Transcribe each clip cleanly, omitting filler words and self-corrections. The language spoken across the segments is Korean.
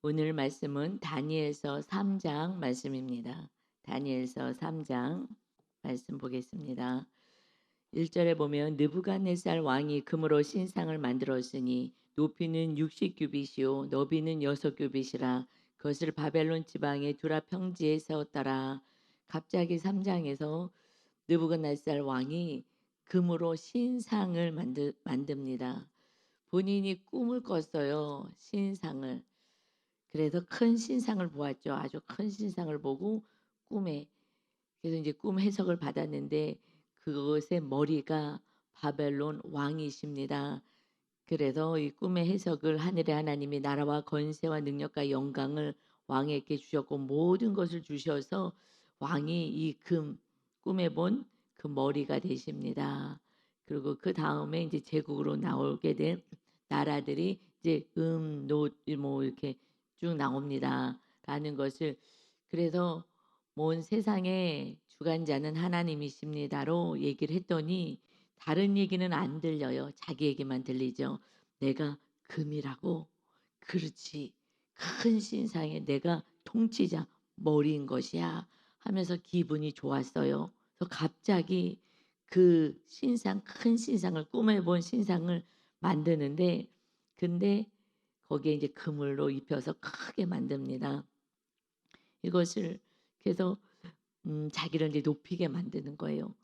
오늘 말씀은 다니엘서 3장 말씀입니다. 다니엘서 3장 말씀 보겠습니다. 1절에 보면 느부갓네살 왕이 금으로 신상을 만들었으니 높이는 60규빗이요 너비는 6규빗이라 그것을 바벨론 지방의 두라 평지에 세웠더라. 갑자기 3장에서 느부갓네살 왕이 금으로 신상을 만듭니다. 본인이 꿈을 꿨어요. 신상을. 그래서 큰 신상을 보았죠. 아주 큰 신상을 보고 꿈에 그래서 이제 꿈 해석을 받았는데 그것의 머리가 바벨론 왕이십니다. 그래서 이 꿈의 해석을 하늘의 하나님이 나라와 권세와 능력과 영광을 왕에게 주셨고 모든 것을 주셔서 왕이 이 꿈에 본 그 머리가 되십니다. 그리고 그 다음에 이제 제국으로 나오게 된 나라들이 이제 노, 뭐 이렇게 쭉 나옵니다. 라는 것을 그래서 온 세상의 주관자는 하나님이십니다로 얘기를 했더니 다른 얘기는 안 들려요. 자기 얘기만 들리죠. 내가 금이라고 그렇지 큰 신상에 내가 통치자 머리인 것이야 하면서 기분이 좋았어요. 그래서 갑자기 그 신상 큰 신상을 꿈에 본 신상을 만드는데 근데 거기에 이제 그물로 입혀서 크게 만듭니다. 이것을 그래서 자기를 이제 높이게 만드는 거예요.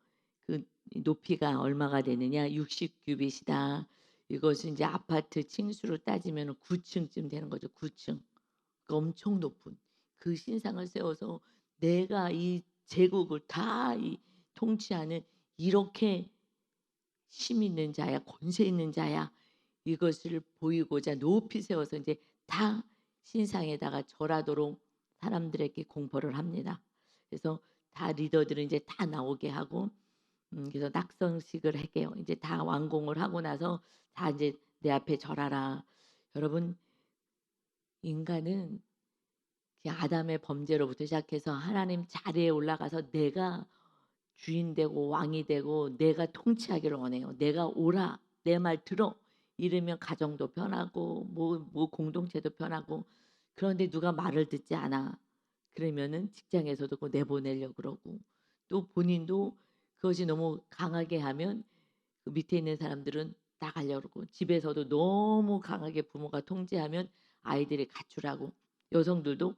그 높이가 얼마가 되느냐? 60규빗이다. 이것은 이제 아파트 층수로 따지면 9층쯤 되는 거죠. 9층. 그 엄청 높은 그 신상을 세워서 내가 이 제국을 다 통치하는 이렇게 힘 있는 자야, 권세 있는 자야. 이것을 보이고자 높이 세워서 이제 다 신상에다가 절하도록 사람들에게 공포를 합니다. 그래서 다 리더들은 이제 다 나오게 하고 그래서 낙성식을 할게요. 이제 다 완공을 하고 나서 다 이제 내 앞에 절하라. 여러분 인간은 그 아담의 범죄로부터 시작해서 하나님 자리에 올라가서 내가 주인 되고 왕이 되고 내가 통치하기를 원해요. 내가 오라 내 말 들어 이러면 가정도 편하고 뭐 공동체도 편하고 그런데 누가 말을 듣지 않아. 그러면은 직장에서도 그거 내보내려고 그러고 또 본인도 그것이 너무 강하게 하면 그 밑에 있는 사람들은 나가려고 그러고 집에서도 너무 강하게 부모가 통제하면 아이들이 가출하고 여성들도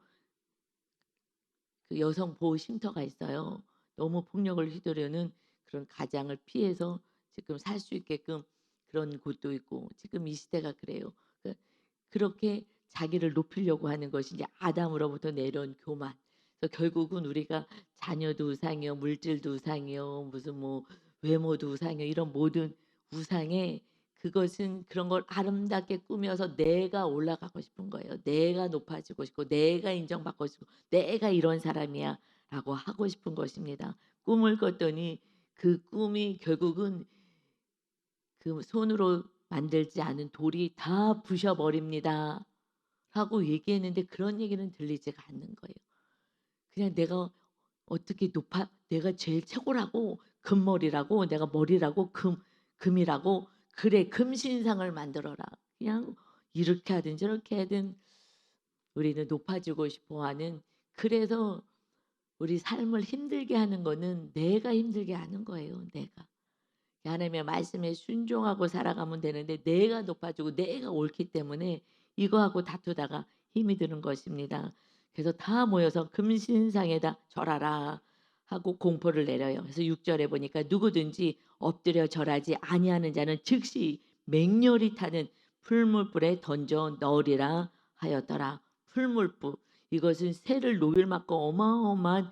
그 여성 보호 쉼터가 있어요. 너무 폭력을 휘두르는 그런 가장을 피해서 지금 살 수 있게끔 그런 곳도 있고 지금 이 시대가 그래요. 그렇게 자기를 높이려고 하는 것이 이제 아담으로부터 내려온 교만. 그래서 결국은 우리가 자녀도 우상이요, 물질도 우상이요, 무슨 뭐 외모도 우상이요, 이런 모든 우상에 그것은 그런 걸 아름답게 꾸며서 내가 올라가고 싶은 거예요. 내가 높아지고 싶고, 내가 인정받고 싶고, 내가 이런 사람이야라고 하고 싶은 것입니다. 꿈을 꿨더니 그 꿈이 결국은 그 손으로 만들지 않은 돌이 다 부셔버립니다. 하고 얘기했는데 그런 얘기는 들리지가 않는 거예요. 그냥 내가 어떻게 내가 제일 최고라고 금머리라고 내가 머리라고 금이라고 그래 금신상을 만들어라. 그냥 이렇게 하든 저렇게 하든 우리는 높아지고 싶어 하는 그래서 우리 삶을 힘들게 하는 거는 내가 힘들게 하는 거예요. 내가. 하나님의 말씀에 순종하고 살아가면 되는데 내가 높아지고 내가 옳기 때문에 이거하고 다투다가 힘이 드는 것입니다. 그래서 다 모여서 금신상에다 절하라 하고 공포를 내려요. 그래서 6절에 보니까 누구든지 엎드려 절하지 아니하는 자는 즉시 맹렬히 타는 풀물불에 던져 넣으리라 하였더라. 풀물불 이것은 새를 노를 맞고 어마어마한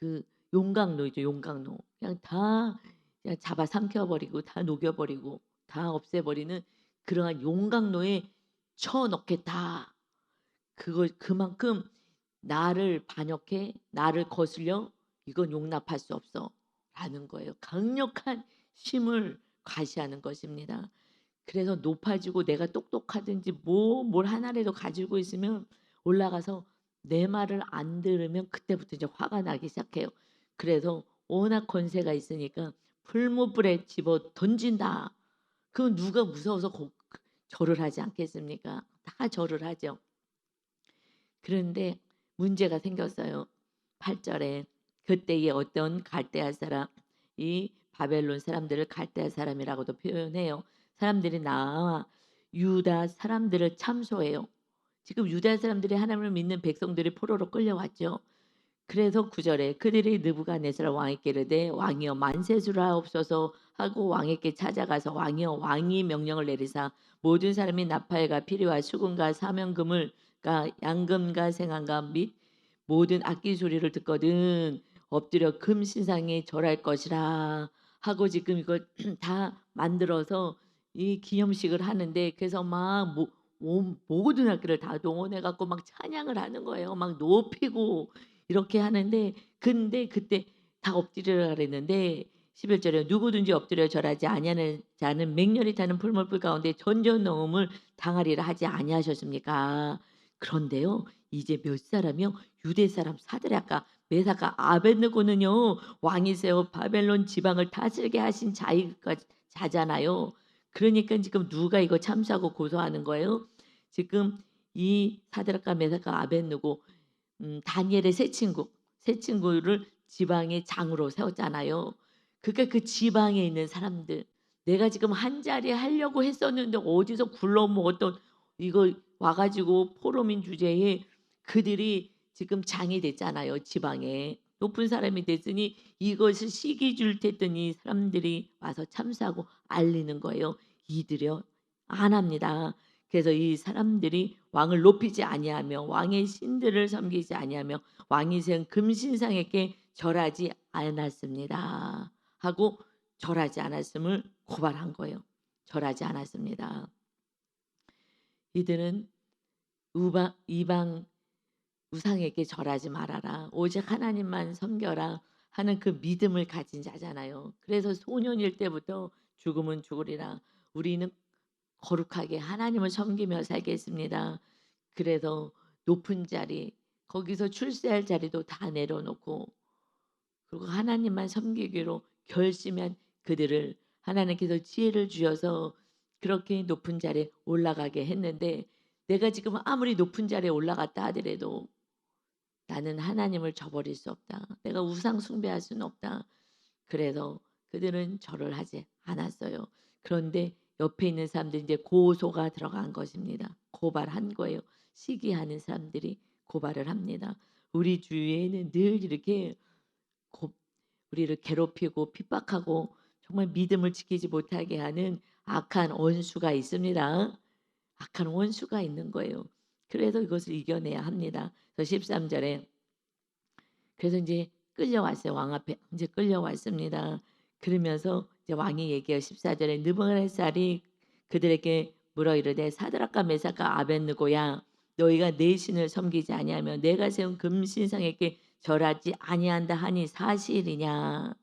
그 용광로이죠. 용광로 그냥 다 그냥 잡아 삼켜버리고 다 녹여버리고 다 없애버리는 그러한 용광로에 쳐넣겠다. 그걸 그만큼 나를 반역해 나를 거슬려 이건 용납할 수 없어 라는 거예요. 강력한 힘을 과시하는 것입니다. 그래서 높아지고 내가 똑똑하든지 뭘 하나라도 가지고 있으면 올라가서 내 말을 안 들으면 그때부터 이제 화가 나기 시작해요. 그래서 워낙 권세가 있으니까 풀무불에 집어 던진다. 그건 누가 무서워서 절을 하지 않겠습니까? 다 절을 하죠. 그런데 문제가 생겼어요. 8 절에 그때에 어떤 갈대아 사람 이 바벨론 사람들을 갈대아 사람이라고도 표현해요. 사람들이 나와 유다 사람들을 참소해요. 지금 유다 사람들이 하나님을 믿는 백성들이 포로로 끌려왔죠. 그래서 9 절에 그들이 느부갓네살 왕에게 이르되 "왕이여 만세수를 하옵소서." 하고 왕에게 찾아가서 "왕이여 왕이 명령을 내리사 모든 사람이 나팔과 피리와 수금과 사명금을 가 양금과 생황과 및 모든 악기 소리를 듣거든 엎드려 금 신상에 절할 것이라." 하고 지금 이걸 다 만들어서 이 기념식을 하는데 그래서 막 모든 악기를 다 동원해 갖고 막 찬양을 하는 거예요. 막 높이고 이렇게 하는데 근데 그때 다 엎드리라 그랬는데 11 절에 "누구든지 엎드려 절하지 아니하는 자는 맹렬히 타는 풀무불 가운데 전전노음을 당하리라 하지 아니하셨습니까?" 그런데요. 이제 몇 사람이요? 유대 사람 사드락과 메삭과 아벳느고는요. 왕이세요. 바벨론 지방을 다스리게 하신 자잖아요. 그러니까 지금 누가 이거 참수하고 고소하는 거예요? 지금 이 사드락과 메삭과 아벳느고 다니엘의 세 친구를 지방의 장으로 세웠잖아요. 그러니까 그 지방에 있는 사람들 내가 지금 한 자리 하려고 했었는데 어디서 굴러먹었던 이거 와 가지고 포로민 주제에 그들이 지금 장이 됐잖아요, 지방에. 높은 사람이 됐으니 이것을 시기 줄 tes더니 사람들이 와서 참수하고 알리는 거예요. 이들이요 안 합니다. 그래서 이 사람들이 왕을 높이지 아니하며 왕의 신들을 섬기지 아니하며 왕이 세운 금신상에게 절하지 않았습니다. 하고 절하지 않았음을 고발한 거예요. 절하지 않았습니다. 이들은 이방 우상에게 절하지 말아라. 오직 하나님만 섬겨라 하는 그 믿음을 가진 자잖아요. 그래서 소년일 때부터 죽으면 죽으리라. 우리는 거룩하게 하나님을 섬기며 살겠습니다. 그래서 높은 자리 거기서 출세할 자리도 다 내려놓고 그리고 하나님만 섬기기로 결심한 그들을 하나님께서 지혜를 주셔서 그렇게 높은 자리에 올라가게 했는데 내가 지금 아무리 높은 자리에 올라갔다 하더라도 나는 하나님을 저버릴 수 없다. 내가 우상 숭배할 수는 없다. 그래서 그들은 절을 하지 않았어요. 그런데 옆에 있는 사람들이 이제 고소가 들어간 것입니다. 고발한 거예요. 시기하는 사람들이 고발을 합니다. 우리 주위에는 늘 이렇게 고 우리를 괴롭히고 핍박하고 정말 믿음을 지키지 못하게 하는 악한 원수가 있습니다. 악한 원수가 있는 거예요. 그래서 이것을 이겨내야 합니다. 그래서 13 절에 그래서 인제 끌려왔어요. 왕 앞에 인제 끌려왔습니다. 그러면서 이제 왕이 얘기해요. 14 절에 느부갓네살이 그들에게 물어 이르되 "사드락과 메삭과 아벳느고야 너희가 내 신을 섬기지 아니하며 내가 세운 금신상에게 절하지 아니한다 하니 사실이냐?"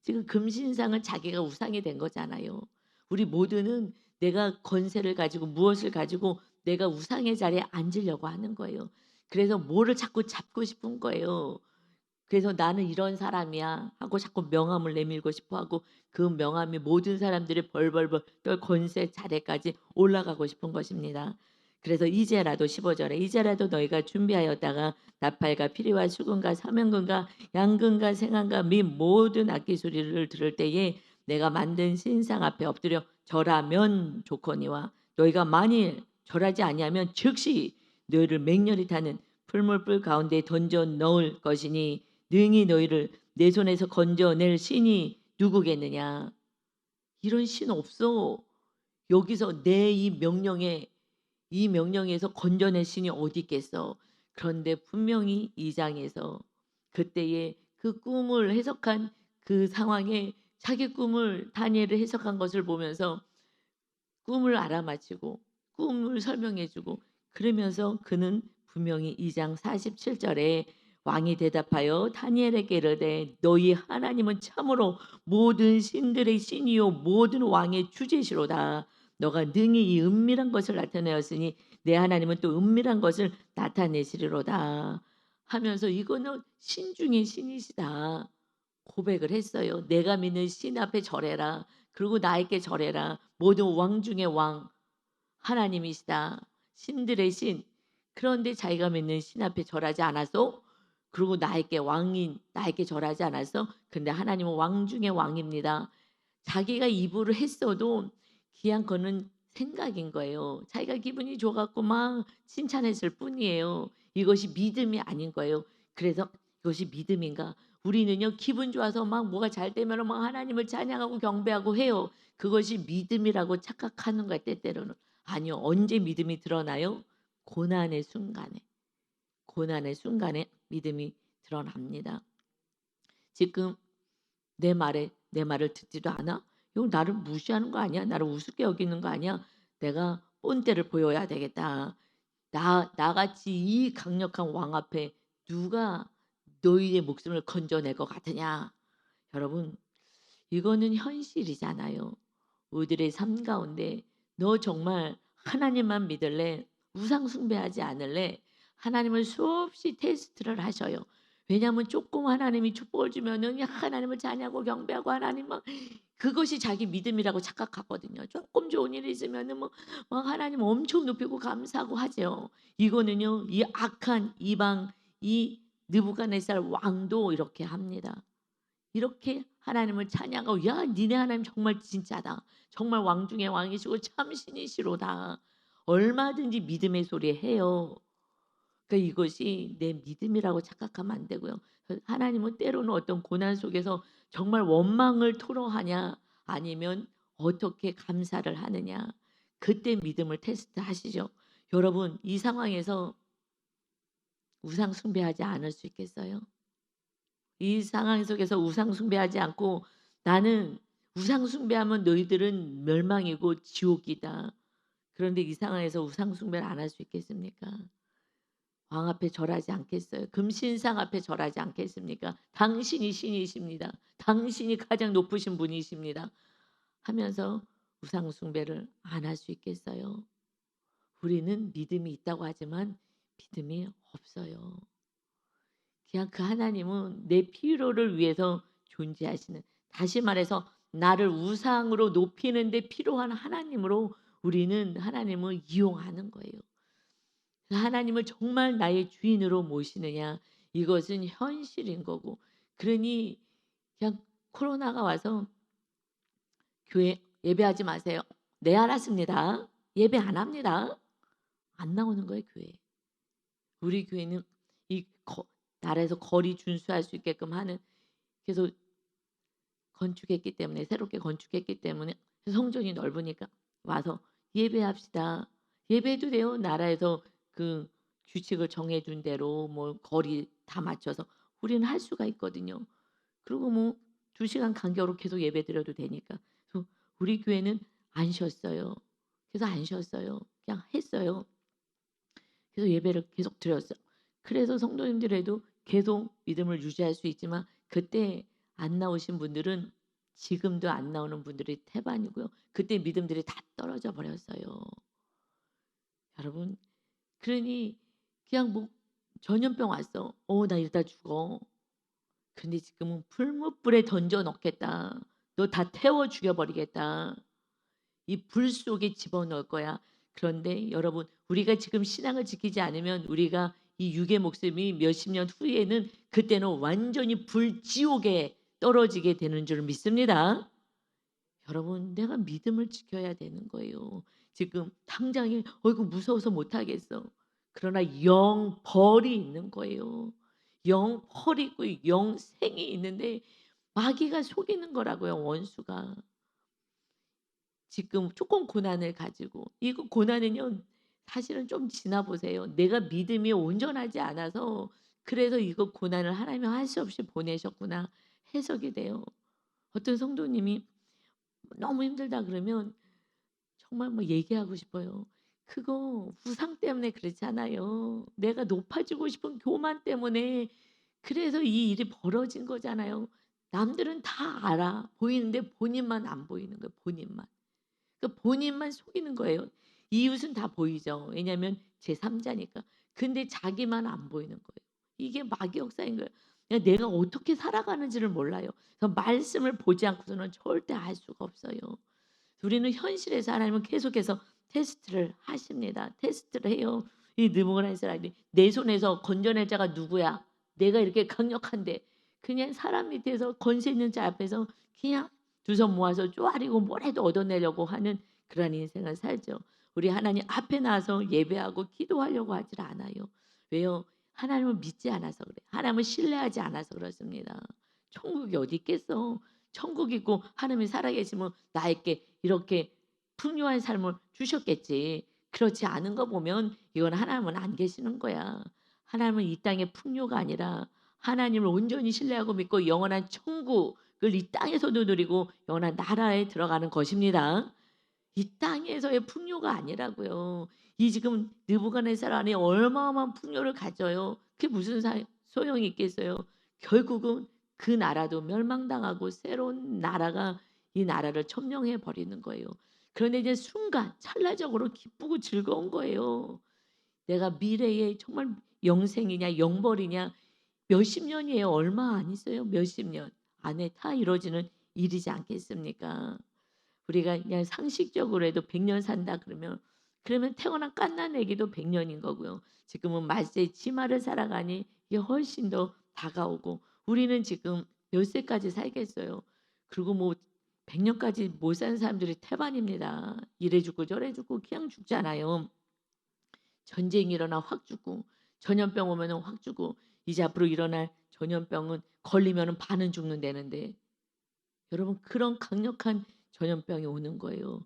지금 금신상은 자기가 우상이 된 거잖아요. 우리 모두는 내가 권세를 가지고 무엇을 가지고 내가 우상의 자리에 앉으려고 하는 거예요. 그래서 뭐를 자꾸 잡고 싶은 거예요. 그래서 '나는 이런 사람이야.' 하고 자꾸 명함을 내밀고 싶어 하고 그 명함이 모든 사람들이 벌벌벌 떨 권세 자리까지 올라가고 싶은 것입니다. 그래서 이제라도 15 절에 "이제라도 너희가 준비하였다가 나팔과 피리와 수금과 사명금과 양금과 생황과 및 모든 악기 소리를 들을 때에 내가 만든 신상 앞에 엎드려 절하면 좋거니와 너희가 만일 절하지 아니하면 즉시 너희를 맹렬히 타는 풀물불 가운데 던져 넣을 것이니 능히 너희를 내 손에서 건져낼 신이 누구겠느냐. 이런 신 없어. 여기서 내 이 명령에서 건져낼 신이 어디 있겠어. 그런데 분명히 이 장에서 그때의 그 꿈을 해석한 그 상황에 자기 꿈을 다니엘을 해석한 것을 보면서 꿈을 알아맞히고 꿈을 설명해 주고 그러면서 그는 분명히 2장 47 절에 왕이 대답하여 다니엘에게 이르되 "너희 하나님은 참으로 모든 신들의 신이요 모든 왕의 주제시로다. 너가 능히 이 은밀한 것을 나타내었으니 내 하나님은 또 은밀한 것을 나타내시리로다." 하면서 이거는 신 중의 신이시다 고백을 했어요. "내가 믿는 신 앞에 절해라. 그리고 나에게 절해라. 모든 왕 중의 왕 하나님이시다. 신들의 신." 그런데 자기가 믿는 신 앞에 절하지 않아서 그리고 나에게 왕인 나에게 절하지 않아서 근데 하나님은 왕 중의 왕입니다. 자기가 입으로 했어도 그냥 그거는 생각인 거예요. 자기가 기분이 좋아 갖고 막 칭찬했을 뿐이에요. 이것이 믿음이 아닌 거예요. 그래서 이것이 믿음인가? 우리는요 기분 좋아서 막 뭐가 잘 되면은 막 하나님을 찬양하고 경배하고 해요. 그것이 믿음이라고 착각하는 거예요 때때로는. 아니요. 언제 믿음이 드러나요? 고난의 순간에. 고난의 순간에 믿음이 드러납니다. 지금 내 말을 듣지도 않아? 이거 나를 무시하는 거 아니야? 나를 우습게 여기는 거 아니야? 내가 본때를 보여야 되겠다. 나같이 이 강력한 왕 앞에 누가 너희의 목숨을 건져낼 것 같으냐? 여러분, 이거는 현실이잖아요. 우리들의 삶 가운데 너 정말 하나님만 믿을래? 우상 숭배하지 않을래? 하나님을 수없이 테스트를 하셔요. 왜냐하면 조금 하나님이 축복을 주면은 하나님을 찬양하고 경배하고 하나님 막 그것이 자기 믿음이라고 착각하거든요. 조금 좋은 일이 있으면은 막 하나님 엄청 높이고 감사하고 하죠. 이거는요 이 악한 이방 이 느부갓네살 왕도 이렇게 합니다. 이렇게 하나님을 찬양하고 야 니네 하나님 정말 진짜다. 정말 왕 중의 왕이시고 참 신이시로다. 얼마든지 믿음의 소리 해요. 그러니까 이것이 내 믿음이라고 착각하면 안 되고요. 하나님은 때로는 어떤 고난 속에서 정말 원망을 토로하냐 아니면 어떻게 감사를 하느냐 그때 믿음을 테스트하시죠. 여러분 이 상황에서 우상 숭배하지 않을 수 있겠어요? 이 상황 속에서 우상 숭배하지 않고 나는 우상 숭배하면 너희들은 멸망이고 지옥이다. 그런데 이 상황에서 우상 숭배를 안 할 수 있겠습니까? 왕 앞에 절하지 않겠어요? 금신상 앞에 절하지 않겠습니까? 당신이 신이십니다. 당신이 가장 높으신 분이십니다. 하면서 우상 숭배를 안 할 수 있겠어요? 우리는 믿음이 있다고 하지만 믿음이 없어요. 그냥 그 하나님은 내 필요를 위해서 존재하시는 다시 말해서 나를 우상으로 높이는 데 필요한 하나님으로 우리는 하나님을 이용하는 거예요. 하나님을 정말 나의 주인으로 모시느냐 이것은 현실인 거고 그러니 그냥 코로나가 와서 교회 예배하지 마세요. 네 알았습니다. 예배 안 합니다. 안 나오는 거예요 교회. 우리 교회는 이 나라에서 거리 준수할 수 있게끔 하는 그래서 건축했기 때문에 새롭게 건축했기 때문에 성전이 넓으니까 와서 예배합시다. 예배해도 돼요. 나라에서 그 규칙을 정해 준 대로 뭐 거리 다 맞춰서 우리는 할 수가 있거든요. 그리고 뭐 2시간 간격으로 계속 예배드려도 되니까. 그래서 우리 교회는 안 쉬었어요. 그래서 안 쉬었어요. 그냥 했어요. 그래서 예배를 계속 드렸어요. 그래서 성도님들에도 계속 믿음을 유지할 수 있지만 그때 안 나오신 분들은 지금도 안 나오는 분들이 태반이고요. 그때 믿음들이 다 떨어져 버렸어요. 여러분 그러니 그냥 뭐 전염병 왔어. 나 이러다 죽어. 근데 지금은 풀무불에 던져 넣겠다. 너 다 태워 죽여 버리겠다. 이 불 속에 집어넣을 거야. 그런데 여러분 우리가 지금 신앙을 지키지 않으면 우리가 이 육의 목숨이 몇십 년 후에는 그때는 완전히 불지옥에 떨어지게 되는 줄 믿습니다. 여러분 내가 믿음을 지켜야 되는 거예요. 지금 당장에 어이구 무서워서 못하겠어. 그러나 영벌이 있는 거예요. 영벌이 있고 영생이 있는데 마귀가 속이는 거라고요 원수가. 지금 조금 고난을 가지고 이거 고난은요 사실은 좀 지나 보세요. 내가 믿음이 온전하지 않아서 그래서 이거 고난을 하나님이 할 수 없이 보내셨구나 해석이 돼요. 어떤 성도님이 너무 힘들다 그러면 정말 뭐 얘기하고 싶어요. 그거 우상 때문에 그렇잖아요. 내가 높아지고 싶은 교만 때문에 그래서 이 일이 벌어진 거잖아요. 남들은 다 알아. 보이는데 본인만 안 보이는 거예요. 본인만. 그러니까 본인만 속이는 거예요. 이웃은 다 보이죠. 왜냐하면 제3자니까. 근데 자기만 안 보이는 거예요. 이게 마귀 역사인 거예요. 그냥 내가 어떻게 살아가는지를 몰라요. 그래서 말씀을 보지 않고서는 절대 알 수가 없어요. 우리는 현실에서 하나님은 계속해서 테스트를 하십니다. 테스트를 해요. 이 느부갓네살이 내 손에서 건져낼 자가 누구야? 내가 이렇게 강력한데 그냥 사람 밑에서 권세 있는 자 앞에서 그냥 두 손 모아서 쪼아리고 뭘 해도 얻어내려고 하는 그런 인생을 살죠. 우리 하나님 앞에 나와서 예배하고 기도하려고 하질 않아요. 왜요? 하나님을 믿지 않아서 그래요. 하나님을 신뢰하지 않아서 그렇습니다. 천국이 어디 있겠어. 천국 있고 하나님이 살아계시면 나에게 이렇게 풍요한 삶을 주셨겠지. 그렇지 않은 거 보면 이건 하나님은 안 계시는 거야. 하나님은 이 땅의 풍요가 아니라 하나님을 온전히 신뢰하고 믿고 영원한 천국을 이 땅에서도 누리고 영원한 나라에 들어가는 것입니다. 이 땅에서의 풍요가 아니라고요. 이 지금 느부갓네살 안에 어마어마한 풍요를 가져요. 그게 무슨 소용이 있겠어요. 결국은 그 나라도 멸망당하고 새로운 나라가 이 나라를 점령해 버리는 거예요. 그런데 이제 순간 찰나적으로 기쁘고 즐거운 거예요. 내가 미래에 정말 영생이냐 영벌이냐 몇십 년이에요. 얼마 안 있어요. 몇십 년 안에 다 이루어지는 일이지 않겠습니까? 우리가 그냥 상식적으로 해도 100년 산다 그러면 태어난 갓난 아기도 100 년인 거고요. 지금은 말세 치마를 살아가니 이게 훨씬 더 다가오고 우리는 지금 몇 세까지 살겠어요. 그리고 뭐 100 년까지 못 사는 사람들이 태반입니다. 이래 죽고 저래 죽고 그냥 죽잖아요. 전쟁이 일어나 확 죽고 전염병 오면은 확 죽고 이제 앞으로 일어날 전염병은 걸리면은 반은 죽는다는데 여러분 그런 강력한 전염병이 오는 거예요.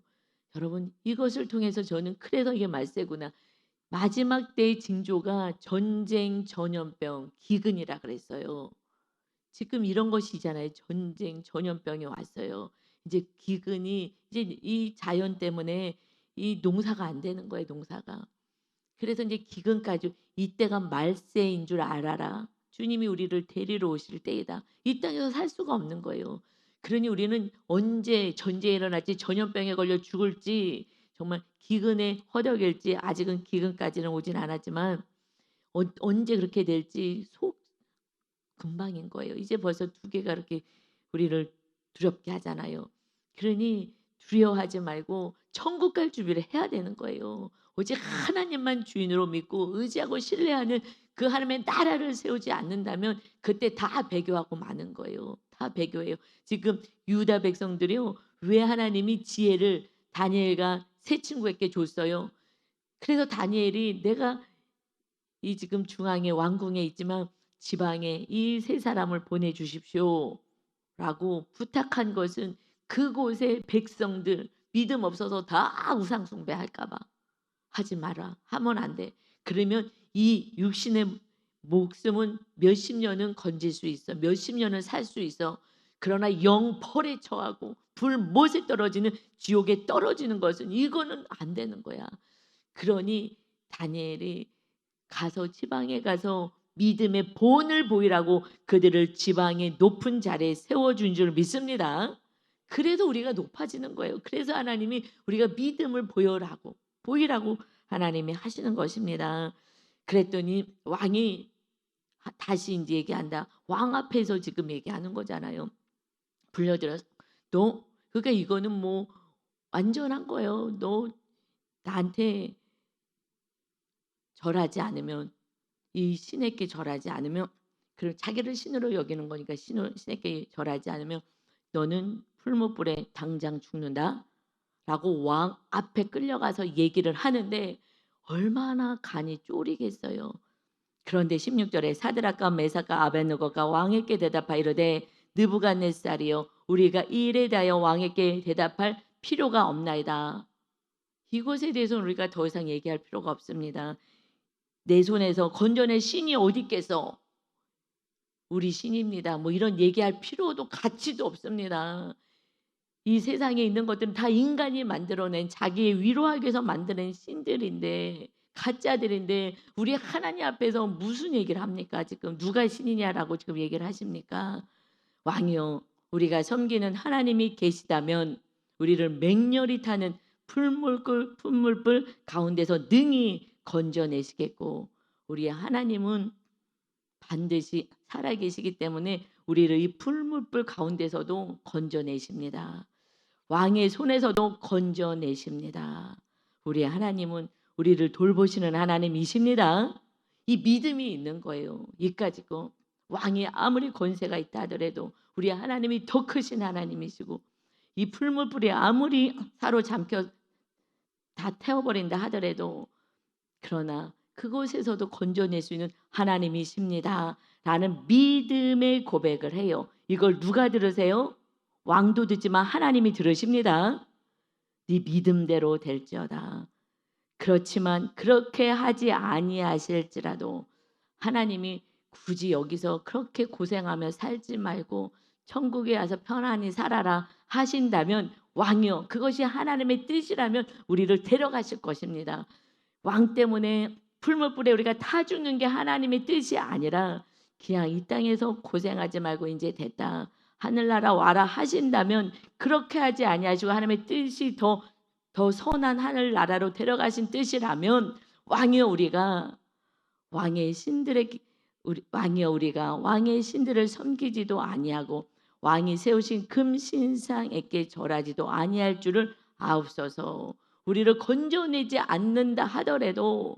여러분 이것을 통해서 저는 그래서 이게 말세구나. 마지막 때의 징조가 전쟁, 전염병, 기근이라 그랬어요. 지금 이런 것이잖아요. 전쟁, 전염병이 왔어요. 이제 기근이 이제 이 자연 때문에 이 농사가 안 되는 거예요, 농사가. 그래서 이제 기근까지 이때가 말세인 줄 알아라. 주님이 우리를 데리러 오실 때이다. 이 땅에서 살 수가 없는 거예요. 그러니 우리는 언제 전쟁이 일어날지 전염병에 걸려 죽을지 정말 기근에 허덕일지 아직은 기근까지는 오진 않았지만 언제 그렇게 될지 속 금방인 거예요. 이제 벌써 두 개가 그렇게 우리를 두렵게 하잖아요. 그러니 두려워하지 말고 천국 갈 준비를 해야 되는 거예요. 오직 하나님만 주인으로 믿고 의지하고 신뢰하는 그 하나님의 나라를 세우지 않는다면 그때 다 배교하고 마는 거예요. 다 배교해요. 지금 유다 백성들이요. 왜 하나님이 지혜를 다니엘과 세 친구에게 줬어요? 그래서 다니엘이 내가 이 지금 중앙의 왕궁에 있지만 지방에 이 세 사람을 보내 주십시오라고 부탁한 것은 그곳의 백성들 믿음 없어서 다 우상 숭배할까 봐. 하지 마라. 하면 안 돼. 그러면 이 육신의 목숨은 몇십 년은 건질 수 있어. 몇십 년은 살 수 있어. 그러나 영벌에 처하고 불못에 떨어지는 지옥에 떨어지는 것은 이거는 안 되는 거야. 그러니 다니엘이 가서 지방에 가서 믿음의 본을 보이라고 그들을 지방의 높은 자리에 세워준 줄 믿습니다. 그래서 우리가 높아지는 거예요. 그래서 하나님이 우리가 믿음을 보이라고 하나님이 하시는 것입니다. 그랬더니 왕이 다시 이제 얘기한다. 왕 앞에서 지금 얘기하는 거잖아요. 불려들어서 너 그러니까 이거는 뭐 완전한 거예요. 너 나한테 절하지 않으면 이 신에게 절하지 않으면 그리고 자기를 신으로 여기는 거니까 신에게 절하지 않으면 너는 풀무불에 당장 죽는다. 라고 왕 앞에 끌려가서 얘기를 하는데 얼마나 간이 쫄이겠어요. 그런데 16절에 사드락과 메삭과 아벳느고가 왕에게 대답하여 이르되 느부갓네살이여 우리가 이 일에 대하여 왕에게 대답할 필요가 없나이다. 이것에 대해서는 우리가 더 이상 얘기할 필요가 없습니다. 내 손에서 건져낸 신이 어디 있겠어? 우리 신입니다. 뭐 이런 얘기할 필요도 가치도 없습니다. 이 세상에 있는 것들은 다 인간이 만들어낸 자기의 위로하기 위해서 만드는 신들인데 가짜들인데 우리 하나님 앞에서 무슨 얘기를 합니까? 지금 누가 신이냐라고 지금 얘기를 하십니까? 왕이요 우리가 섬기는 하나님이 계시다면 우리를 맹렬히 타는 풀물불 가운데서 능히 건져내시겠고 우리 하나님은 반드시 살아계시기 때문에 우리를 이 풀물불 가운데서도 건져내십니다. 왕의 손에서도 건져내십니다. 우리 하나님은 우리를 돌보시는 하나님이십니다. 이 믿음이 있는 거예요. 이까짓고 왕이 아무리 권세가 있다 하더라도 우리 하나님이 더 크신 하나님이시고 이 풀무불이 아무리 사로잡혀 다 태워버린다 하더라도 그러나 그곳에서도 건져낼 수 있는 하나님이십니다. 라는 믿음의 고백을 해요. 이걸 누가 들으세요? 왕도 듣지만 하나님이 들으십니다. 네 믿음대로 될지어다. 그렇지만 그렇게 하지 아니하실지라도 하나님이 굳이 여기서 그렇게 고생하며 살지 말고 천국에 와서 편안히 살아라 하신다면 왕이요 그것이 하나님의 뜻이라면 우리를 데려가실 것입니다. 왕 때문에 풀무불에 우리가 타 죽는 게 하나님의 뜻이 아니라 그냥 이 땅에서 고생하지 말고 이제 됐다. 하늘나라 와라 하신다면 그렇게 하지 아니하시고 하나님의 뜻이 더 선한 하늘나라로 데려가신 뜻이라면 왕이여 우리가 왕의 신들의 왕이여 우리가 왕의 신들을 섬기지도 아니하고 왕이 세우신 금신상에게 절하지도 아니할 줄을 아옵소서. 우리를 건져내지 않는다 하더라도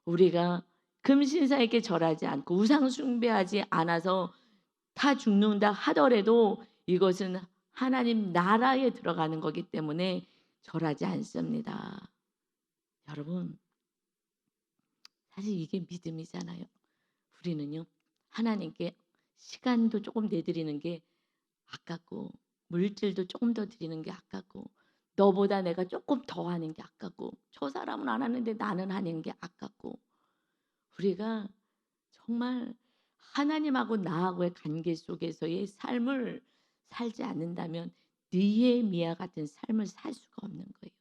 우리가 금신상에게 절하지 않고 우상 숭배하지 않아서 다 죽는다 하더라도 이것은 하나님 나라에 들어가는 거기 때문에 절하지 않습니다. 여러분 사실 이게 믿음이잖아요. 우리는요 하나님께 시간도 조금 내드리는 게 아깝고 물질도 조금 더 드리는 게 아깝고 너보다 내가 조금 더 하는 게 아깝고 저 사람은 안 하는데 나는 하는 게 아깝고 우리가 정말 하나님하고 나하고의 관계 속에서의 삶을 살지 않는다면 느헤미야 같은 삶을 살 수가 없는 거예요.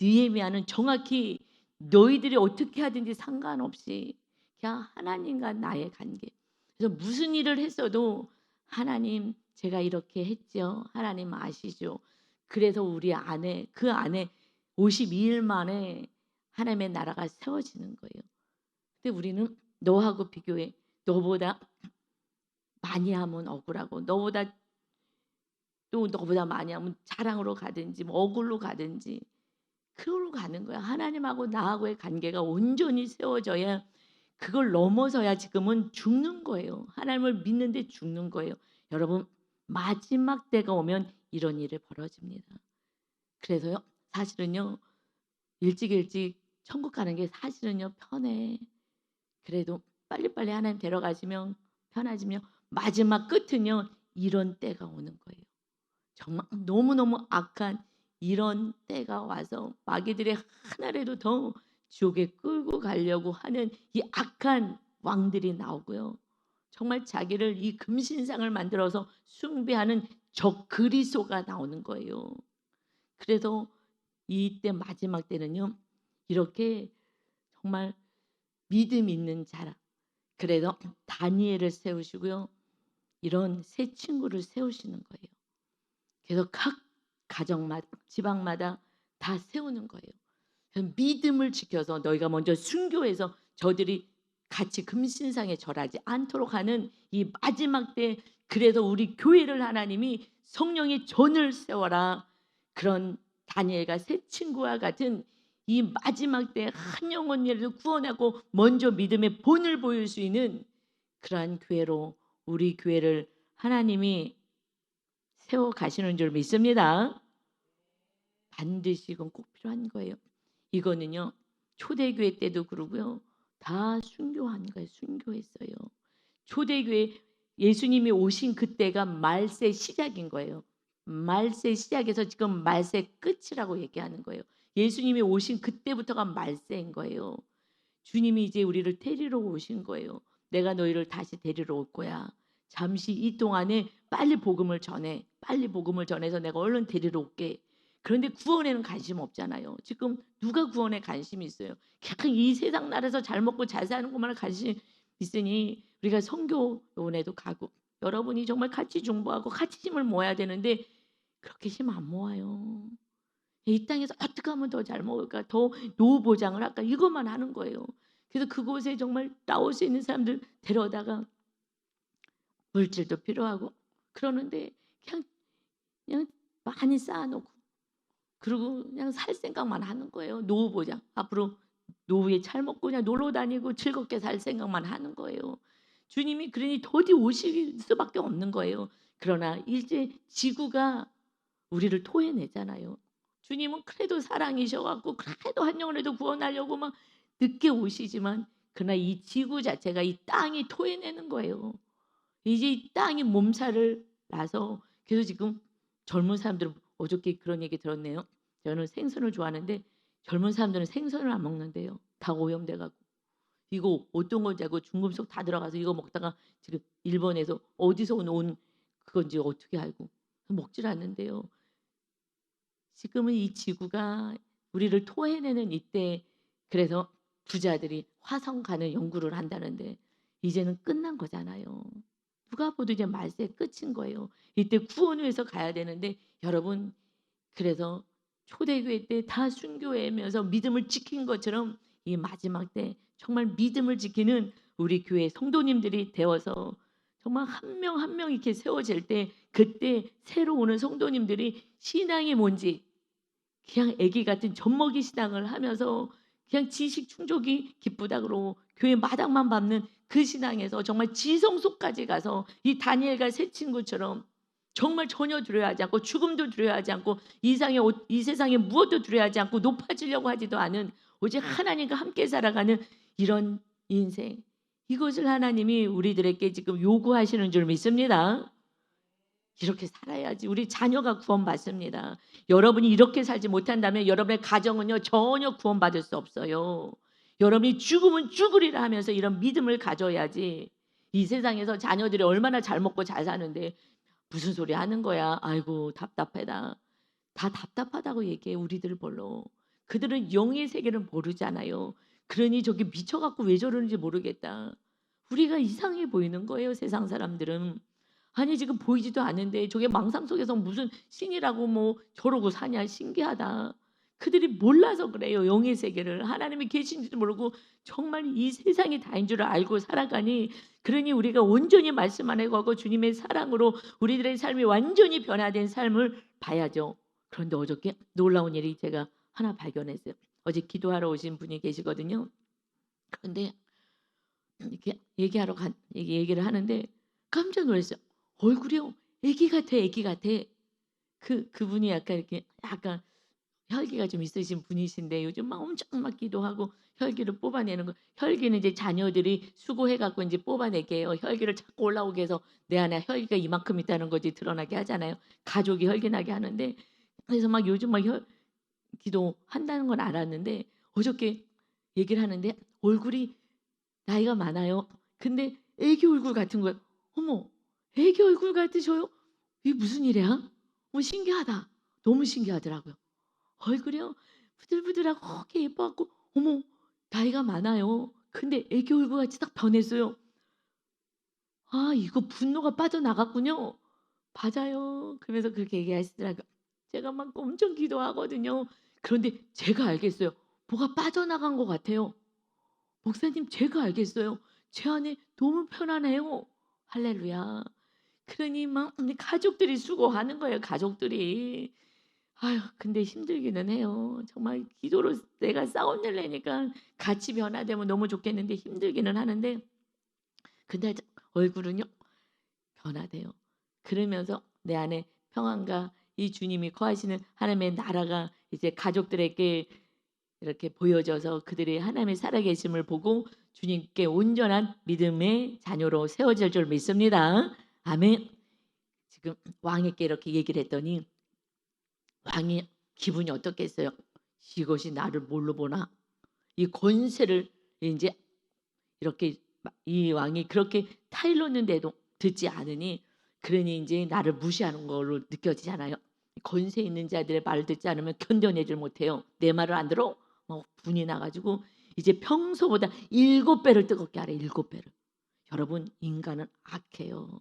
느헤미야는 정확히 너희들이 어떻게 하든지 상관없이 그냥 하나님과 나의 관계. 그래서 무슨 일을 했어도 하나님 제가 이렇게 했죠. 하나님 아시죠. 그래서 우리 안에 그 안에 52일 만에 하나님의 나라가 세워지는 거예요. 근데 우리는 너하고 비교해. 너보다 많이 하면 억울하고 너보다 많이 하면 자랑으로 가든지 뭐 억울로 가든지 그걸로 가는 거야. 하나님하고 나하고의 관계가 온전히 세워져야 그걸 넘어서야 지금은 죽는 거예요. 하나님을 믿는데 죽는 거예요. 여러분 마지막 때가 오면 이런 일이 벌어집니다. 그래서요 사실은요 일찍 천국 가는 게 사실은요 편해. 그래도 빨리빨리 하나님 데려가시면 편하지만 마지막 끝은요 이런 때가 오는 거예요. 정말 너무너무 악한 이런 때가 와서 마귀들이 하나라도 더 지옥에 끌고 가려고 하는 이 악한 왕들이 나오고요. 정말 자기를 이 금신상을 만들어서 숭배하는 적 그리스도가 나오는 거예요. 그래서 이때 마지막 때는요. 이렇게 정말 믿음 있는 자라. 그래서 다니엘을 세우시고요. 이런 세 친구를 세우시는 거예요. 그래서 각 가정마다 지방마다 다 세우는 거예요. 믿음을 지켜서 너희가 먼저 순교해서 저들이 같이 금신상에 절하지 않도록 하는 이 마지막 때 그래서 우리 교회를 하나님이 성령의 전을 세워라. 그런 다니엘과 세 친구와 같은 이 마지막 때 한 영혼이라도 구원하고 먼저 믿음의 본을 보일 수 있는 그러한 교회로 우리 교회를 하나님이 세워 가시는 줄 믿습니다. 반드시 이건 꼭 필요한 거예요. 이거는요. 초대교회 때도 그러고요. 다 순교한 거예요. 순교했어요. 초대교회 예수님이 오신 그때가 말세 시작인 거예요. 말세 시작에서 지금 말세 끝이라고 얘기하는 거예요. 예수님이 오신 그때부터가 말세인 거예요. 주님이 이제 우리를 데리러 오신 거예요. 내가 너희를 다시 데리러 올 거야. 잠시 이 동안에 빨리 복음을 전해. 빨리 복음을 전해서 내가 얼른 데리러 올게. 그런데 구원에는 관심 없잖아요. 지금 누가 구원에 관심이 있어요? 그냥 이 세상 나라에서 잘 먹고 잘 사는 것만 관심 있으니 우리가 선교원에도 가고 여러분이 정말 같이 중보하고 같이 힘을 모아야 되는데 그렇게 힘 안 모아요. 이 땅에서 어떻게 하면 더 잘 먹을까? 더 노후 보장을 할까? 이것만 하는 거예요. 그래서 그곳에 정말 나올 수 있는 사람들 데려다가 물질도 필요하고 그러는데 그냥 많이 쌓아놓고 그리고 그냥 살 생각만 하는 거예요. 노후 보장. 앞으로 노후에 잘 먹고 그냥 놀러 다니고 즐겁게 살 생각만 하는 거예요. 주님이 그러니 더디 오실 수밖에 없는 거예요. 그러나 이제 지구가 우리를 토해내잖아요. 주님은 그래도 사랑이셔 갖고 그래도 한 영혼이라도 구원하려고 막 늦게 오시지만 그러나 이 지구 자체가 이 땅이 토해내는 거예요. 이제 이 땅이 몸살을 나서 그래서 지금 젊은 사람들은 어저께 그런 얘기 들었네요. 저는 생선을 좋아하는데 젊은 사람들은 생선을 안 먹는데요. 다 오염돼 갖고. 이거 어떤 건지 알고 중금속 다 들어가서 이거 먹다가 지금 일본에서 어디서 온 그건지 어떻게 알고 먹질 않는데요. 지금은 이 지구가 우리를 토해내는 이때 그래서 부자들이 화성 가는 연구를 한다는데 이제는 끝난 거잖아요. 누가 봐도 이제 말세의 끝인 거예요. 이때 구원을 위해서 가야 되는데 여러분 그래서 초대교회 때 다 순교하면서 믿음을 지킨 것처럼 이 마지막 때 정말 믿음을 지키는 우리 교회 성도님들이 되어서 정말 한 명 한 명 이렇게 세워질 때 그때 새로 오는 성도님들이 신앙이 뭔지 그냥 아기 같은 젖먹이 신앙을 하면서 그냥 지식 충족이 기쁘다 그러고 교회 마당만 밟는 그 신앙에서 정말 지성소까지 가서 이 다니엘과 세 친구처럼 정말 전혀 두려워하지 않고 죽음도 두려워하지 않고 이 세상에 무엇도 두려워하지 않고 높아지려고 하지도 않은 오직 하나님과 함께 살아가는 이런 인생 이것을 하나님이 우리들에게 지금 요구하시는 줄 믿습니다. 이렇게 살아야지 우리 자녀가 구원받습니다. 여러분이 이렇게 살지 못한다면 여러분의 가정은요 전혀 구원받을 수 없어요. 여러분이 죽으면 죽으리라 하면서 이런 믿음을 가져야지. 이 세상에서 자녀들이 얼마나 잘 먹고 잘 사는데 무슨 소리 하는 거야. 아이고 답답하다. 다 답답하다고 얘기해 우리들 별로. 그들은 영의 세계를 모르잖아요. 그러니 저기 미쳐갖고 왜 저러는지 모르겠다. 우리가 이상해 보이는 거예요 세상 사람들은. 아니 지금 보이지도 않는데 저게 망상 속에서 무슨 신이라고 뭐 저러고 사냐 신기하다. 그들이 몰라서 그래요. 영의 세계를 하나님이 계신지도 모르고 정말 이 세상이 다인 줄 알고 살아가니 그러니 우리가 온전히 말씀 안에 거고 주님의 사랑으로 우리들의 삶이 완전히 변화된 삶을 봐야죠. 그런데 어저께 놀라운 일이 제가 하나 발견했어요. 어제 기도하러 오신 분이 계시거든요. 그런데 이렇게 얘기를 하는데 깜짝 놀랐어요. 얼굴이요. 애기 같아, 애기 같아. 그분이 약간 이렇게 약간 혈기가 좀 있으신 분이신데 요즘 막 엄청 막 기도하고 혈기를 뽑아내는 거. 혈기는 이제 자녀들이 수고해 갖고 인제 뽑아내게 해요. 혈기를 자꾸 올라오게 해서 내 안에 혈기가 이만큼 있다는 거지 드러나게 하잖아요. 가족이 혈기나게 하는데 그래서 막 요즘 막 기도한다는 건 알았는데 어저께 얘기를 하는데 얼굴이 나이가 많아요. 근데 애기 얼굴 같은 거예요. 어머 애기 얼굴 같으셔요? 이게 무슨 일이야? 신기하다. 너무 신기하더라고요. 얼굴이요 부들부들하고 그렇게 예뻐 갖고 어머 나이가 많아요. 근데 애기 얼굴같이 딱 변했어요. 아 이거 분노가 빠져나갔군요. 맞아요. 그러면서 그렇게 얘기하시더라고요. 제가 막 엄청 기도하거든요. 그런데 제가 알겠어요. 뭐가 빠져나간 것 같아요. 목사님 제가 알겠어요. 제 안에 너무 편안해요. 할렐루야. 그러니 막 가족들이 수고하는 거예요, 가족들이. 아유 근데 힘들기는 해요. 정말 기도로 내가 싸움을 내니까 같이 변화되면 너무 좋겠는데 힘들기는 하는데 근데 얼굴은요 변화돼요. 그러면서 내 안에 평안과 이 주님이 거하시는 하나님의 나라가 이제 가족들에게 이렇게 보여져서 그들이 하나님의 살아계심을 보고 주님께 온전한 믿음의 자녀로 세워질 줄 믿습니다. 아멘. 지금 왕에게 이렇게 얘기를 했더니 왕이 기분이 어떻겠어요? 이것이 나를 뭘로 보나? 이 권세를 이제 이렇게 이 왕이 그렇게 타일렀는데도 듣지 않으니 그러니 이제 나를 무시하는 걸로 느껴지잖아요. 권세 있는 자들의 말을 듣지 않으면 견뎌내질 못해요. 내 말을 안 들어? 막 분이 나가지고 이제 평소보다 7배를 뜨겁게 하래. 7배를. 여러분 인간은 악해요.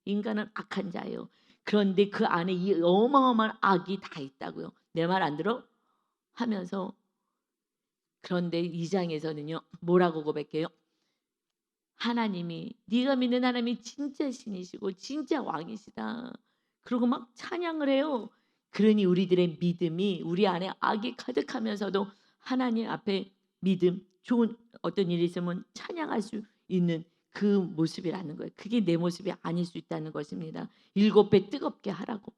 인간은 악한 자예요. 그런데 그 안에 이 어마어마한 악이 다 있다고요. 내 말 안 들어? 하면서 그런데 2장에서는요. 뭐라고 고백해요? 하나님이 네가 믿는 하나님이 진짜 신이시고 진짜 왕이시다. 그러고 막 찬양을 해요. 그러니 우리들의 믿음이 우리 안에 악이 가득하면서도 하나님 앞에 믿음, 좋은 어떤 일이 있으면 찬양할 수 있는 그 모습이라는 거예요. 그게 내 모습이 아닐 수 있다는 것입니다. 7배 뜨겁게 하라고.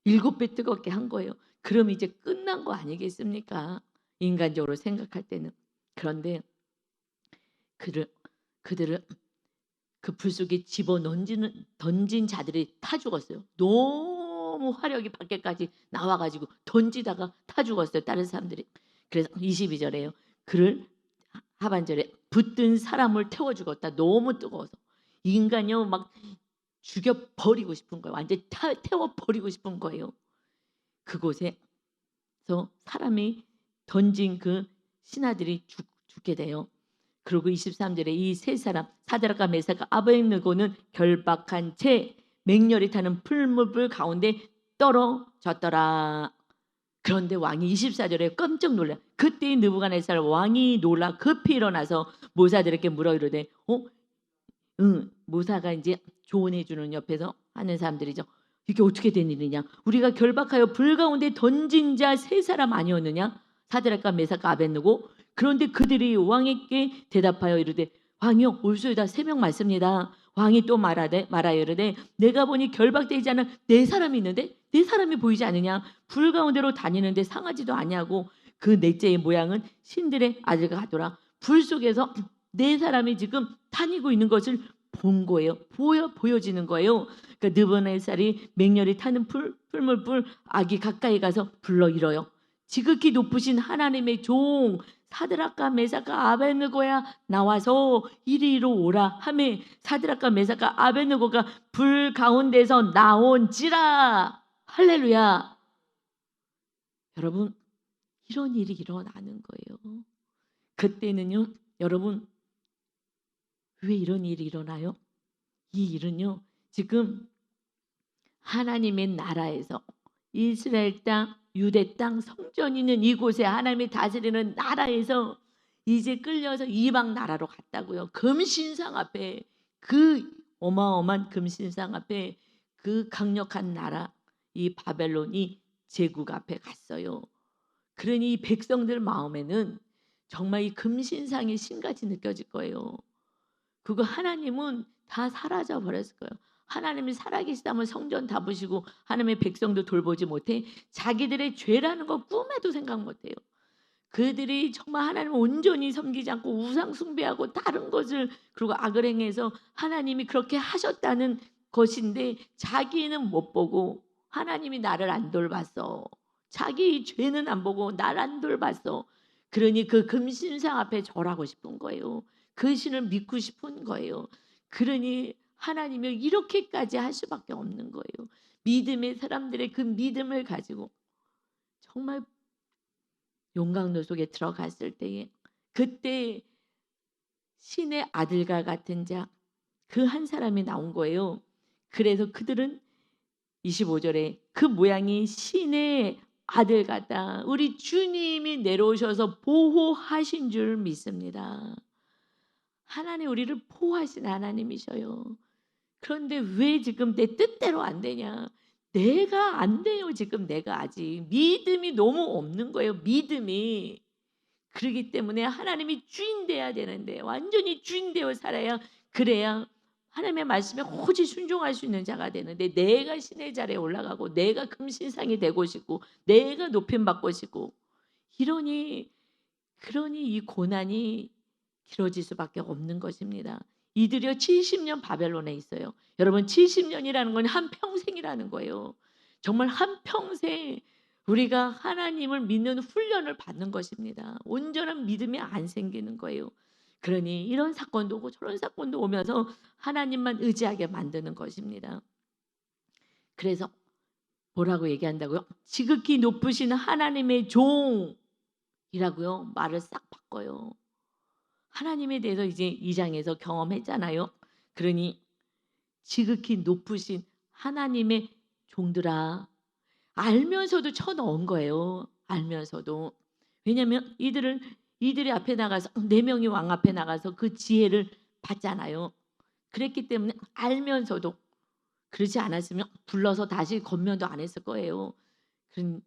7배 뜨겁게 한 거예요. 그럼 이제 끝난 거 아니겠습니까? 인간적으로 생각할 때는. 그런데 그를 그들을 그 불 속에 집어 던진 자들이 타 죽었어요. 너무 화력이 밖에까지 나와 가지고 던지다가 타 죽었어요, 다른 사람들이. 그래서 22 절에요. 그를 하반절에 붙든 사람을 태워 죽었다. 너무 뜨거워서. 인간이요 막 죽여 버리고 싶은 거예요. 완전히 태워 버리고 싶은 거예요. 그곳에서 사람이 던진 그 신하들이 죽게 돼요. 그리고 23절에 이 세 사람 사드락과 메삭과 아벳느고는 결박한 채 맹렬히 타는 풀무불 가운데 떨어졌더라. 그런데 왕이 24절에 깜짝 놀라. 그때 느부갓네살 왕이 놀라 급히 일어나서 모사들에게 물어 이르되 응, 모사가 이제 조언해 주는 옆에서 하는 사람들이죠. 이게 어떻게 된 일이냐? 우리가 결박하여 불 가운데 던진 자 세 사람 아니었느냐? 사드락과 메삭과 아벳느고. 그런데 그들이 왕에게 대답하여 이르되 왕이여 올소이다. 세 명 맞습니다. 왕이 또 말하여 이르되 내가 보니 결박되지 않은 네 사람이 있는데 네 사람이 보이지 않느냐? 불 가운데로 다니는데 상하지도 아니하고 그 넷째의 모양은 신들의 아들과 같더라. 불 속에서 네 사람이 지금 다니고 있는 것을 본 거예요. 보여지는 거예요. 그러니까 느부갓네살이 맹렬히 타는 풀물불 악이 가까이 가서 불러 이뤄요. 지극히 높으신 하나님의 종 사드락과 메삭과 아벳느고야 나와서 이리로 오라 하매 사드락과 메삭과 아벳느고가 불 가운데서 나온지라. 할렐루야. 여러분 이런 일이 일어나는 거예요. 그때는요 여러분 왜 이런 일이 일어나요? 이 일은요 지금 하나님의 나라에서 이스라엘 땅, 유대 땅, 성전이 있는 이곳에 하나님이 다스리는 나라에서 이제 끌려서 이방 나라로 갔다고요. 금신상 앞에 그 어마어마한 금신상 앞에 그 강력한 나라 이 바벨론이 제국 앞에 갔어요. 그러니 이 백성들 마음에는 정말 이 금신상의 신같이 느껴질 거예요. 그거 하나님은 다 사라져 버렸을 거예요. 하나님이 살아계시다면 성전 다 부시고 하나님의 백성도 돌보지 못해 자기들의 죄라는 거 꿈에도 생각 못해요. 그들이 정말 하나님을 온전히 섬기지 않고 우상 숭배하고 다른 것을 그리고 악을 행해서 하나님이 그렇게 하셨다는 것인데 자기는 못 보고 하나님이 나를 안 돌봤어. 자기 죄는 안 보고 나를 안 돌봤어. 그러니 그 금신상 앞에 절하고 싶은 거예요. 그 신을 믿고 싶은 거예요. 그러니 하나님이 이렇게까지 할 수밖에 없는 거예요. 믿음의 사람들의 그 믿음을 가지고 정말 용광로 속에 들어갔을 때에 그때 신의 아들과 같은 자 그 한 사람이 나온 거예요. 그래서 그들은 25절에 그 모양이 신의 아들 같다. 우리 주님이 내려오셔서 보호하신 줄 믿습니다. 하나님 우리를 보호하신 하나님이셔요. 그런데 왜 지금 내 뜻대로 안 되냐? 내가 안 돼요. 지금 내가 아직 믿음이 너무 없는 거예요. 믿음이. 그렇기 때문에 하나님이 주인 돼야 되는데 완전히 주인 되어 살아야 그래야 하나님의 말씀에 오직 순종할 수 있는 자가 되는데 내가 신의 자리에 올라가고 내가 금신상이 되고 싶고 내가 높임 받고 싶고 그러니 이 고난이 길어질 수밖에 없는 것입니다. 이들이요 70년 바벨론에 있어요. 여러분 70년이라는 건 한평생이라는 거예요. 정말 한평생 우리가 하나님을 믿는 훈련을 받는 것입니다. 온전한 믿음이 안 생기는 거예요. 그러니 이런 사건도 오고 저런 사건도 오면서 하나님만 의지하게 만드는 것입니다. 그래서 뭐라고 얘기한다고요? 지극히 높으신 하나님의 종이라고요. 말을 싹 바꿔요. 하나님에 대해서 이제 2장에서 경험했잖아요. 그러니 지극히 높으신 하나님의 종들아 알면서도 쳐넣은 거예요. 알면서도. 왜냐하면 이들이 앞에 나가서 4명이 왕 앞에 나가서 그 지혜를 받잖아요. 그랬기 때문에 알면서도 그렇지 않았으면 불러서 다시 권면도 안 했을 거예요.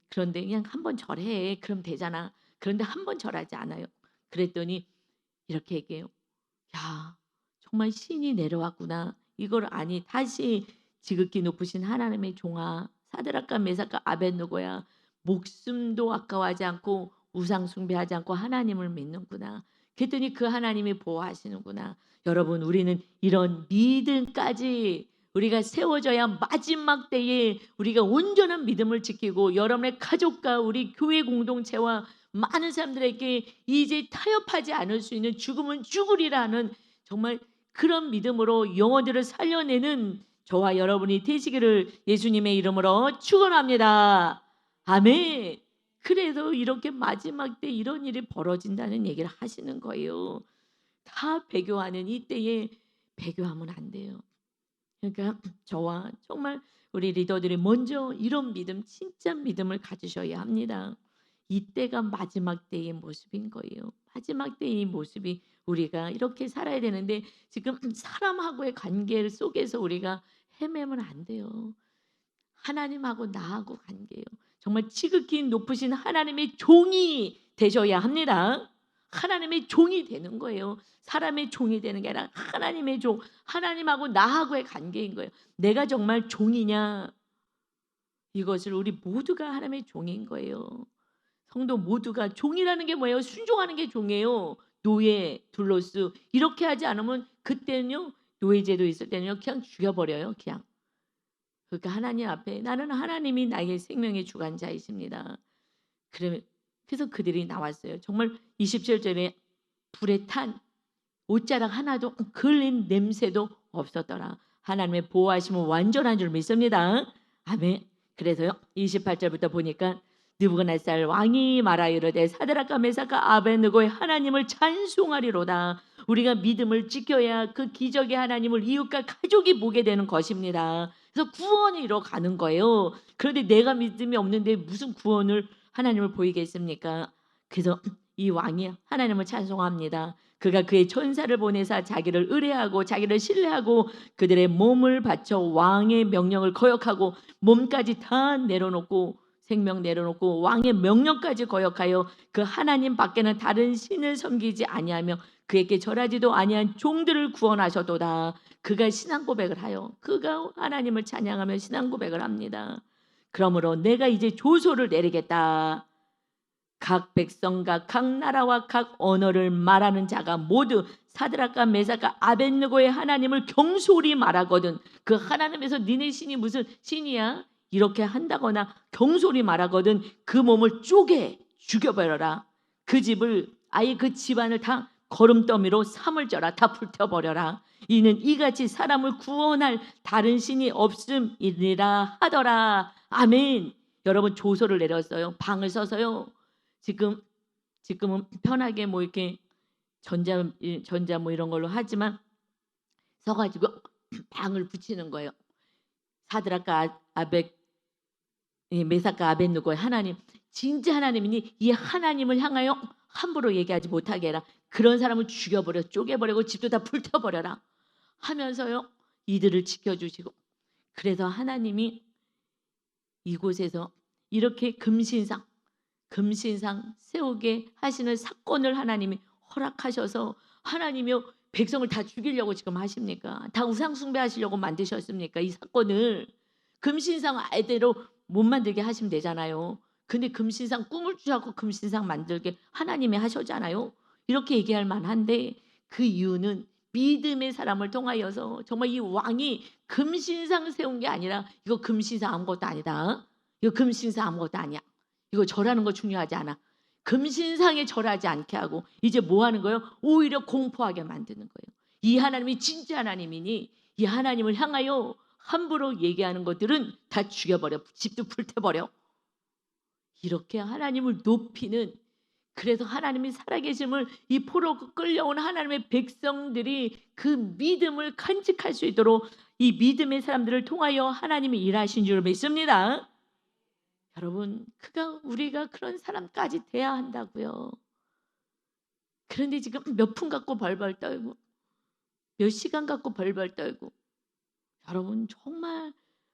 그런데 그냥 한 번 절해. 그럼 되잖아. 그런데 한 번 절하지 않아요. 그랬더니 이렇게 얘기해요. 야, 정말 신이 내려왔구나. 이걸 아니 다시 지극히 높으신 하나님의 종아, 사드락과 메삭과 아벳느고야, 목숨도 아까워하지 않고 우상 숭배하지 않고 하나님을 믿는구나. 그랬더니 그 하나님이 보호하시는구나. 여러분, 우리는 이런 믿음까지 우리가 세워져야 마지막 때에 우리가 온전한 믿음을 지키고 여러분의 가족과 우리 교회 공동체와 많은 사람들에게 이제 타협하지 않을 수 있는 죽음은 죽으리라는 정말 그런 믿음으로 영혼들을 살려내는 저와 여러분이 되시기를 예수님의 이름으로 축원합니다. 아멘. 그래서 이렇게 마지막 때 이런 일이 벌어진다는 얘기를 하시는 거예요. 다 배교하는 이때에 배교하면 안 돼요. 그러니까 저와 정말 우리 리더들이 먼저 이런 믿음, 진짜 믿음을 가지셔야 합니다. 이때가 마지막 때의 모습인 거예요. 마지막 때의 모습이 우리가 이렇게 살아야 되는데 지금 사람하고의 관계 속에서 우리가 헤매면 안 돼요. 하나님하고 나하고 관계예요. 정말 지극히 높으신 하나님의 종이 되셔야 합니다. 하나님의 종이 되는 거예요. 사람의 종이 되는 게 아니라 하나님의 종, 하나님하고 나하고의 관계인 거예요. 내가 정말 종이냐? 이것을 우리 모두가 하나님의 종인 거예요. 성도 모두가 종이라는 게 뭐예요? 순종하는 게 종이에요. 노예, 둘로스 이렇게 하지 않으면 그때는요 노예제도 있을 때는요 그냥 죽여버려요. 그냥. 그러니까 하나님 앞에 나는 하나님이 나의 생명의 주관자이십니다. 그래서 그들이 나왔어요. 정말 27절에 불에 탄 옷자락 하나도 걸린 냄새도 없었더라. 하나님의 보호하심은 완전한 줄 믿습니다. 아멘. 그래서요 28절부터 보니까 느부갓네살 왕이 말하여 이르되 사드락과 메삭과 아벳느고의 하나님을 찬송하리로다. 우리가 믿음을 지켜야 그 기적의 하나님을 이웃과 가족이 보게 되는 것입니다. 그래서 구원이 이뤄가는 거예요. 그런데 내가 믿음이 없는데 무슨 구원을 하나님을 보이겠습니까? 그래서 이 왕이 하나님을 찬송합니다. 그가 그의 천사를 보내사 자기를 의뢰하고 자기를 신뢰하고 그들의 몸을 바쳐 왕의 명령을 거역하고 몸까지 다 내려놓고 생명 내려놓고 왕의 명령까지 거역하여 그 하나님 밖에는 다른 신을 섬기지 아니하며 그에게 절하지도 아니한 종들을 구원하셨도다. 그가 신앙 고백을 하여 그가 하나님을 찬양하며 신앙 고백을 합니다. 그러므로 내가 이제 조소를 내리겠다. 각 백성과 각 나라와 각 언어를 말하는 자가 모두 사드락과 메삭과 아벳느고의 하나님을 경솔히 말하거든. 그 하나님에서 니네 신이 무슨 신이야? 이렇게 한다거나 경솔히 말하거든 그 몸을 쪼개 죽여버려라. 그 집을 아예 그 집안을 다 거름더미로 삼을져라. 다 불태워버려라. 이는 이같이 사람을 구원할 다른 신이 없음이니라 하더라. 아멘. 여러분 조서를 내렸어요. 방을 써서요. 지금은 편하게 뭐 이렇게 전자 뭐 이런 걸로 하지만 서가지고 방을 붙이는 거예요. 사드락과 메삭과 아벳느고의 하나님 진짜 하나님이니 이 하나님을 향하여 함부로 얘기하지 못하게 해라. 그런 사람을 죽여버려 쪼개버리고 집도 다 불태워버려라 하면서요 이들을 지켜주시고 그래서 하나님이 이곳에서 이렇게 금신상 세우게 하시는 사건을 하나님이 허락하셔서 하나님이요 백성을 다 죽이려고 지금 하십니까? 다 우상 숭배하시려고 만드셨습니까? 이 사건을 금신상 아이대로 못 만들게 하시면 되잖아요. 근데 금신상 꿈을 주셔서 금신상 만들게 하나님이 하셨잖아요. 이렇게 얘기할 만한데 그 이유는 믿음의 사람을 통하여서 정말 이 왕이 금신상 세운 게 아니라 이거 금신상 아무것도 아니다. 이거 금신상 아무것도 아니야. 이거 절하는 거 중요하지 않아. 금신상에 절하지 않게 하고 이제 뭐 하는 거예요? 오히려 공포하게 만드는 거예요. 이 하나님이 진짜 하나님이니 이 하나님을 향하여 함부로 얘기하는 것들은 다 죽여버려. 집도 불태버려. 이렇게 하나님을 높이는 그래서 하나님이 살아계심을 이 포로 끌려온 하나님의 백성들이 그 믿음을 간직할 수 있도록 이 믿음의 사람들을 통하여 하나님이 일하신 줄 믿습니다. 여러분, 우리가 그런 사람까지 돼야 한다고요. 그런데 지금 몇 분 갖고 벌벌 떨고 몇 시간 갖고 벌벌 떨고 여러분 정말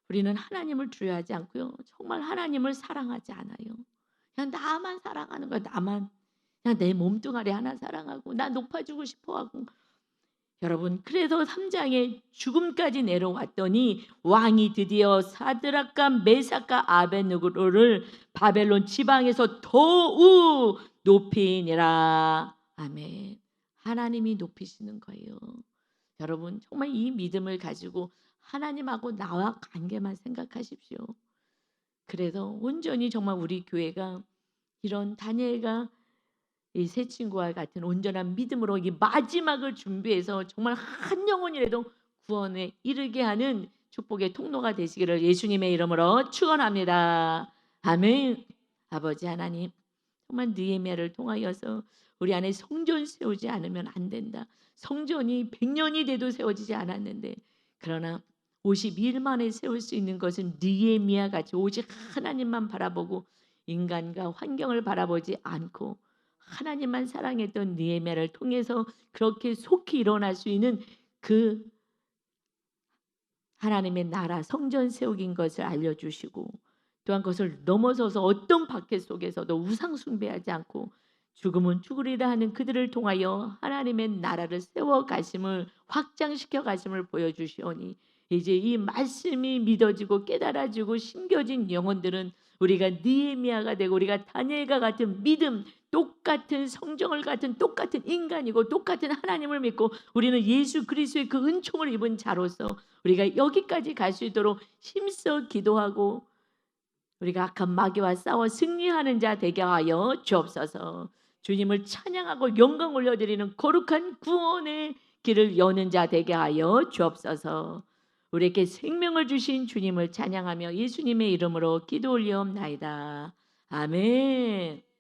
우리는 하나님을 두려워하지 않고요. 정말 하나님을 사랑하지 않아요. 그냥 나만 사랑하는 거야. 나만. 그냥 내 몸뚱아리 하나 사랑하고 나 높아지고 싶어 하고. 여러분 그래서 3 장에 죽음까지 내려왔더니 왕이 드디어 사드락과 메삭과 아벳느고를 바벨론 지방에서 더욱 높이니라. 아멘. 하나님이 높이시는 거예요. 여러분 정말 이 믿음을 가지고 하나님하고 나와 관계만 생각하십시오. 그래서 온전히 정말 우리 교회가 이런 다니엘과 이 세 친구와 같은 온전한 믿음으로 이 마지막을 준비해서 정말 한 영혼이라도 구원에 이르게 하는 축복의 통로가 되시기를 예수님의 이름으로 축원합니다. 아멘. 아버지 하나님, 정말 느헤미야를 통하여서 우리 안에 성전 세우지 않으면 안 된다. 성전이 100년이 돼도 세워지지 않았는데, 그러나 52일 만에 세울 수 있는 것은 느헤미야 같이 오직 하나님만 바라보고 인간과 환경을 바라보지 않고 하나님만 사랑했던 느헤미야를 통해서 그렇게 속히 일어날 수 있는 그 하나님의 나라 성전 세우기인 것을 알려주시고, 또한 그것을 넘어서서 어떤 박해 속에서도 우상 숭배하지 않고 죽음은 죽으리라 하는 그들을 통하여 하나님의 나라를 세워 가심을 확장시켜 가심을 보여주시오니, 이제 이 말씀이 믿어지고 깨달아지고 심겨진 영혼들은 우리가 느헤미야가 되고 우리가 다니엘과 같은 믿음, 똑같은 성경을 같은 똑같은 인간이고 똑같은 하나님을 믿고 우리는 예수 그리스도의 그 은총을 입은 자로서 우리가 여기까지 갈 수 있도록 힘써 기도하고 우리가 악한 마귀와 싸워 승리하는 자 되게 하여 주옵소서. 주님을 찬양하고 영광 올려드리는 거룩한 구원의 길을 여는 자 되게 하여 주옵소서. 우리에게 생명을 주신 주님을 찬양하며 예수님의 이름으로 기도 올리옵나이다. 아멘.